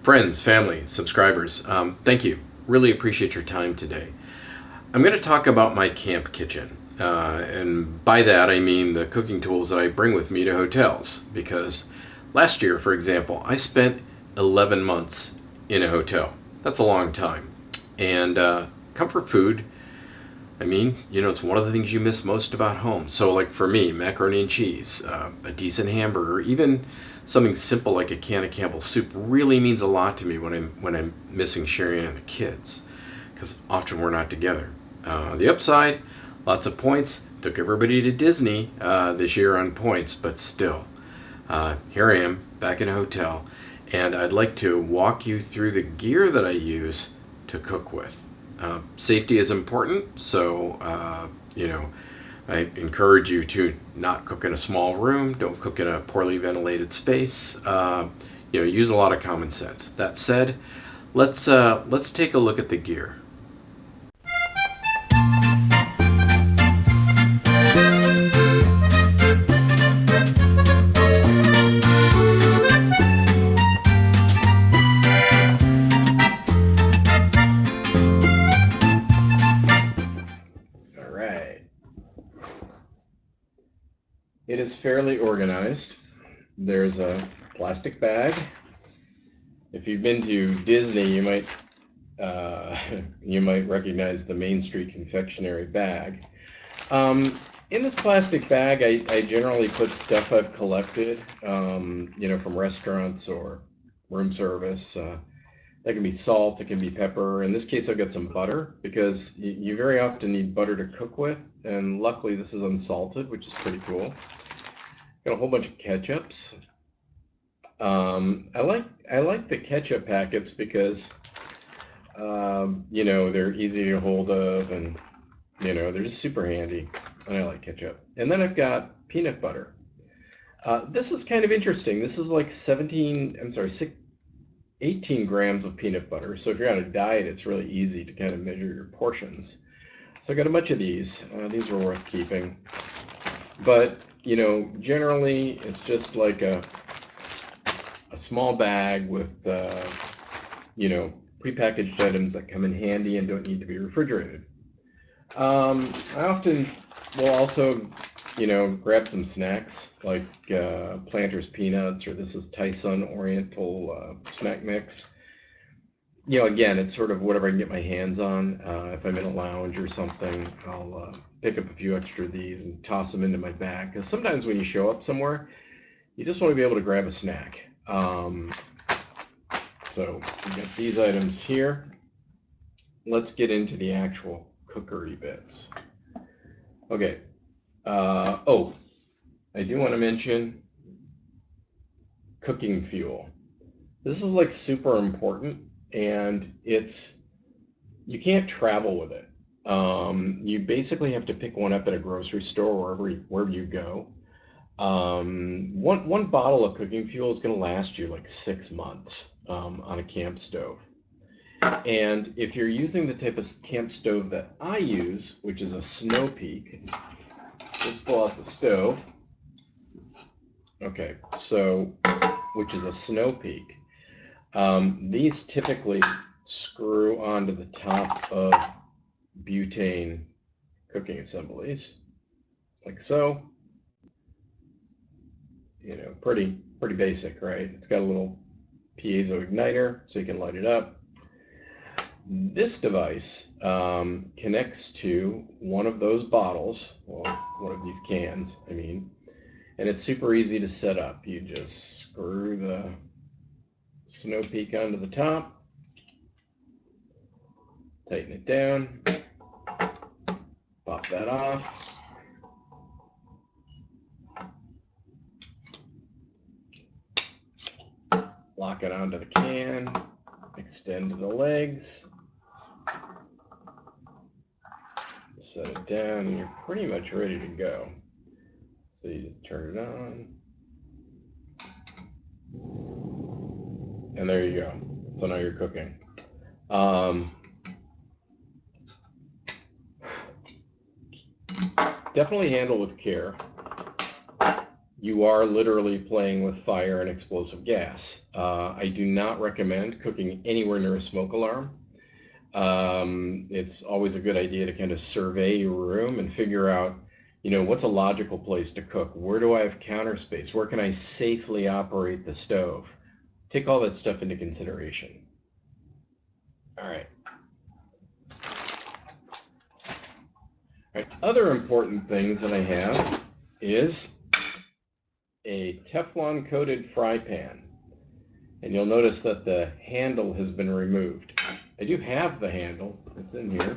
Friends, family, subscribers, thank you. Really appreciate your time today. I'm going to talk about my camp kitchen. And by that I mean the cooking tools that I bring with me to hotels. Because last year, for example, I spent 11 months in a hotel. That's a long time. And comfort food, I mean, it's one of the things you miss most about home. So like for me, macaroni and cheese, a decent hamburger, even something simple like a can of Campbell's soup really means a lot to me when I'm missing Sharon and the kids, because often we're not together. The upside, lots of points. Took everybody to Disney this year on points, but still, here I am back in a hotel, and I'd like to walk you through the gear that I use to cook with. Safety is important, so I encourage you to not cook in a small room. Don't cook in a poorly ventilated space. Use a lot of common sense. That said, let's take a look at the gear. It is fairly organized. There's a plastic bag. If you've been to Disney, you might recognize the Main Street confectionery bag. In this plastic bag, I generally put stuff I've collected, from restaurants or room service. That can be salt, it can be pepper. In this case, I've got some butter because you very often need butter to cook with, and luckily this is unsalted, which is pretty cool. Got a whole bunch of ketchups. I like the ketchup packets because they're easy to get hold of, and they're just super handy, and I like ketchup. And then I've got peanut butter. This is kind of interesting. This is like 18 grams of peanut butter. So if you're on a diet, it's really easy to kind of measure your portions. So I got a bunch of these. These are worth keeping. But, generally it's just like a small bag with, prepackaged items that come in handy and don't need to be refrigerated. I often will also, grab some snacks like Planters peanuts, or this is Tyson Oriental snack mix. Again, it's sort of whatever I can get my hands on. If I'm in a lounge or something, I'll pick up a few extra of these and toss them into my bag. Because sometimes when you show up somewhere, you just want to be able to grab a snack. So we've got these items here. Let's get into the actual cookery bits. Okay. I do want to mention cooking fuel. This is like super important, and you can't travel with it. You basically have to pick one up at a grocery store or wherever you go. One bottle of cooking fuel is going to last you like 6 months on a camp stove. And if you're using the type of camp stove that I use, which is a Snow Peak, let's pull out the stove. Okay, so, which is a Snow Peak. These typically screw onto the top of butane cooking assemblies, like so. Pretty basic, right? It's got a little piezo igniter, so you can light it up. This device connects to one of those bottles, well, one of these cans, and it's super easy to set up. You just screw the Snow Peak onto the top, tighten it down, pop that off. Lock it onto the can, extend the legs, set it down, and you're pretty much ready to go. So you just turn it on, and there you go. So now you're cooking. Definitely handle with care. you are literally playing with fire and explosive gas. I do not recommend cooking anywhere near a smoke alarm. It's always a good idea to kind of survey your room and figure out, what's a logical place to cook? Where do I have counter space? Where can I safely operate the stove? Take all that stuff into consideration. All right. Other important things that I have is a Teflon coated fry pan. And you'll notice that the handle has been removed. I do have the handle, it's in here,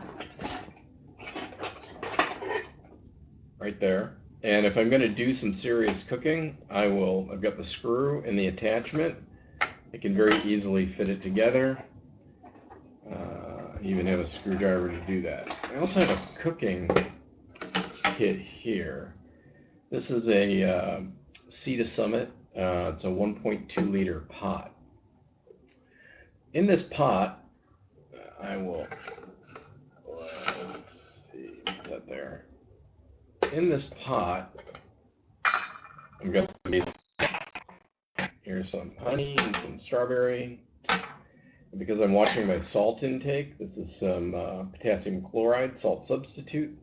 right there. And if I'm gonna do some serious cooking, I've got the screw and the attachment. I can very easily fit it together. I even have a screwdriver to do that. I also have a cooking kit here. This is a Sea to Summit. It's a 1.2 liter pot. In this pot, I will, let's see, put that there. In this pot, I've got here's some honey and some strawberry. And because I'm watching my salt intake, this is some potassium chloride salt substitute,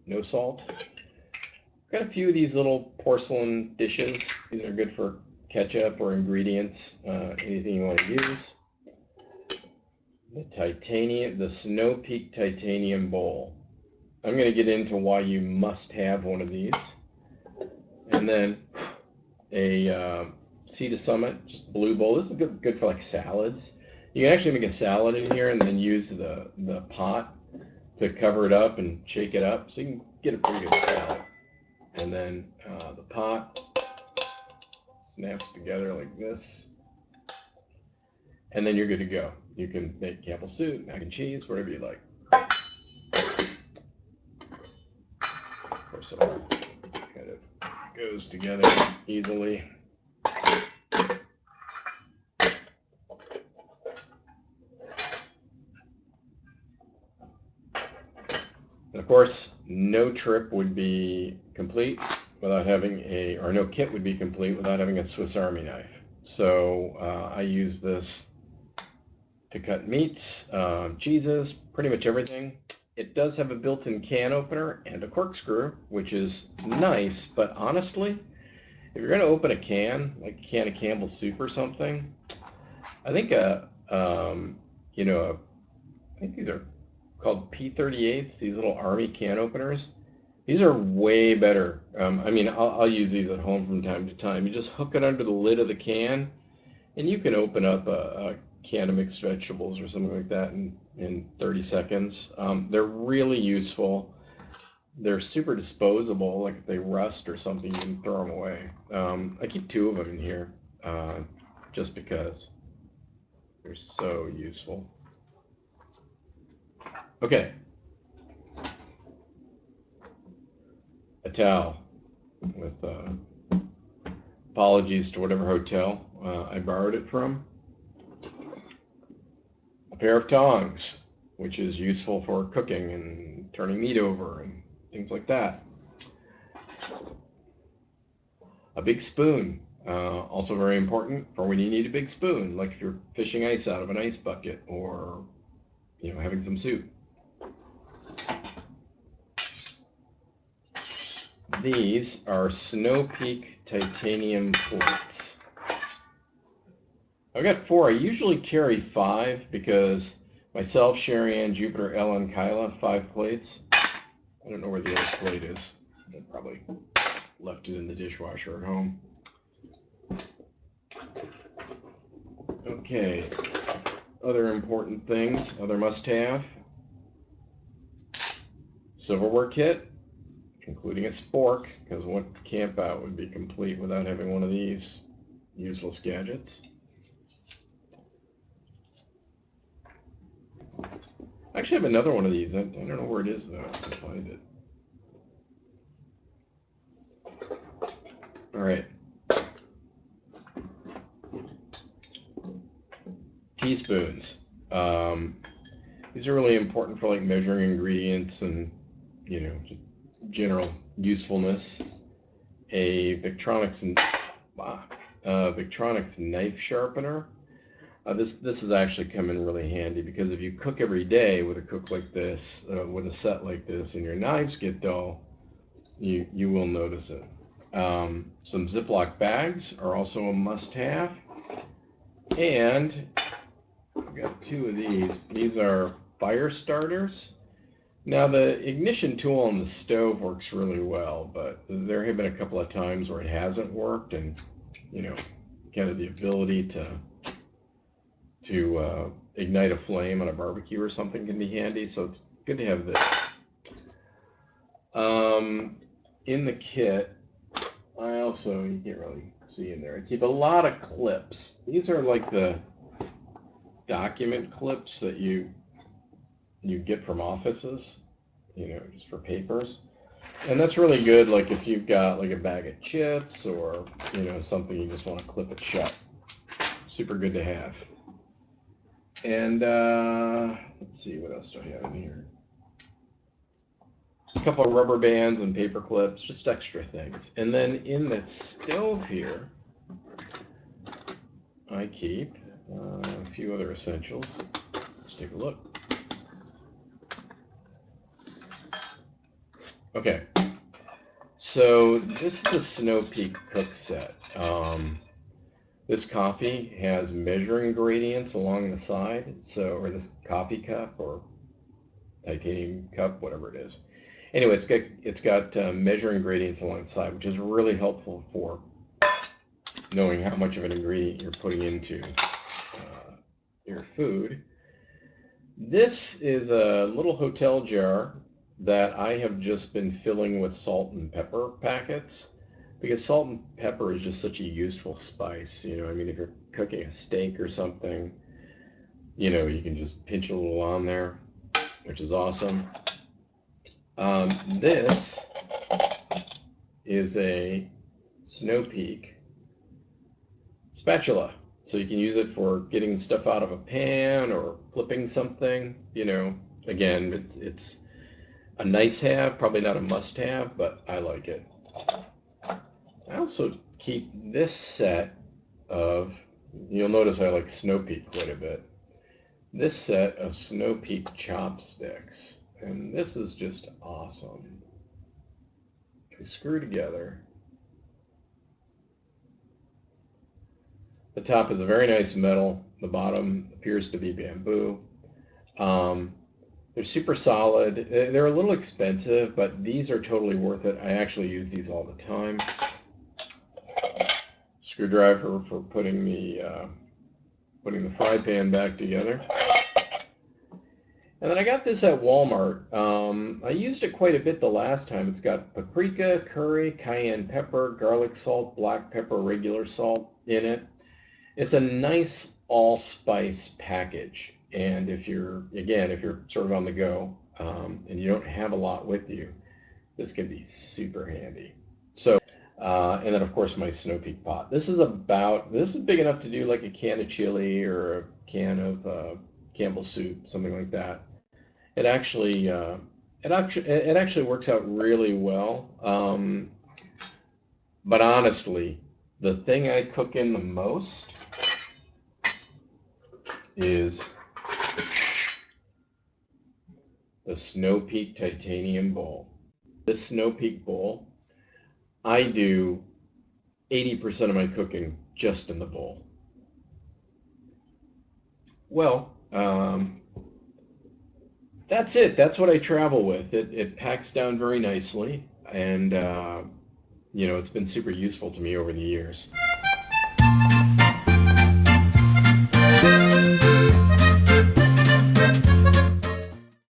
no salt. Got a few of these little porcelain dishes. These are good for ketchup or ingredients, anything you want to use. The Snow Peak Titanium bowl. I'm going to get into why you must have one of these. And then a Sea to Summit, just blue bowl. This is good for like salads. You can actually make a salad in here and then use the pot to cover it up and shake it up, so you can get a pretty good salad. And then the pot snaps together like this, and then you're good to go. You can make Campbell soup, mac and cheese, whatever you like. Of course, it all kind of goes together easily. And of course, no trip would be complete without having no kit would be complete without having a Swiss Army knife. So I use this to cut meats, cheeses, pretty much everything. It does have a built-in can opener and a corkscrew, which is nice, but honestly, if you're going to open a can, like a can of Campbell soup or something, I think I think these are called P38s, these little Army can openers. These are way better. I'll use these at home from time to time. You just hook it under the lid of the can, and you can open up a can of mixed vegetables or something like that in 30 seconds. They're really useful. They're super disposable. Like if they rust or something, you can throw them away. I keep 2 of them in here just because they're so useful. Okay. A towel with apologies to whatever hotel I borrowed it from. A pair of tongs, which is useful for cooking and turning meat over and things like that. A big spoon, also very important for when you need a big spoon, like if you're fishing ice out of an ice bucket or having some soup. These are Snow Peak Titanium plates. I've got 4. I usually carry 5 because myself, Sherry Ann, Jupiter, Ellen, Kyla, 5 plates. I don't know where the other plate is. I probably left it in the dishwasher at home. Okay, other important things, other must-have. Silverware kit, including a spork, because what camp out would be complete without having one of these useless gadgets. I actually have another one of these. I don't know where it is though. I can find it. All right. Teaspoons. These are really important for like measuring ingredients and just general usefulness. a Victronics knife sharpener. This has actually come in really handy because if you cook every day with a cook like this, with a set like this, and your knives get dull, you will notice it. Some Ziploc bags are also a must-have, and I've got two of these. These are fire starters. Now the ignition tool on the stove works really well, but there have been a couple of times where it hasn't worked, and kind of the ability to ignite a flame on a barbecue or something can be handy, so it's good to have this. In the kit, I also, you can't really see in there, I keep a lot of clips. These are like the document clips that you get from offices, just for papers. And that's really good, like if you've got like a bag of chips or, something you just want to clip it shut. Super good to have. And let's see, what else do I have in here? A couple of rubber bands and paper clips, just extra things. And then in the stove here, I keep a few other essentials. Let's take a look. Okay, so this is the Snow Peak Cookset. This coffee has measuring gradients along the side, or this coffee cup or titanium cup, whatever it is. Anyway, it's got measuring gradients along the side, which is really helpful for knowing how much of an ingredient you're putting into your food. This is a little hotel jar that I have just been filling with salt and pepper packets, because salt and pepper is just such a useful spice. I mean, if you're cooking a steak or something, you can just pinch a little on there, which is awesome. This is a Snow Peak spatula, so you can use it for getting stuff out of a pan or flipping something. Again, it's a nice have, probably not a must have, but I like it. I also keep this set of, you'll notice I like Snow Peak quite a bit, this set of Snow Peak chopsticks. And this is just awesome. They screw together. The top is a very nice metal. The bottom appears to be bamboo. They're super solid. They're a little expensive, but these are totally worth it. I actually use these all the time. Screwdriver for putting the fry pan back together. And then I got this at Walmart. I used it quite a bit the last time. It's got paprika, curry, cayenne pepper, garlic salt, black pepper, regular salt in it. It's a nice allspice package. And if you're sort of on the go and you don't have a lot with you, this can be super handy. So, and then of course my Snow Peak pot. This is big enough to do like a can of chili or a can of Campbell's soup, something like that. It actually works out really well. But honestly, the thing I cook in the most is the Snow Peak Titanium bowl. This Snow Peak bowl, I do 80% of my cooking just in the bowl. Well, that's it. That's what I travel with. It packs down very nicely, and it's been super useful to me over the years.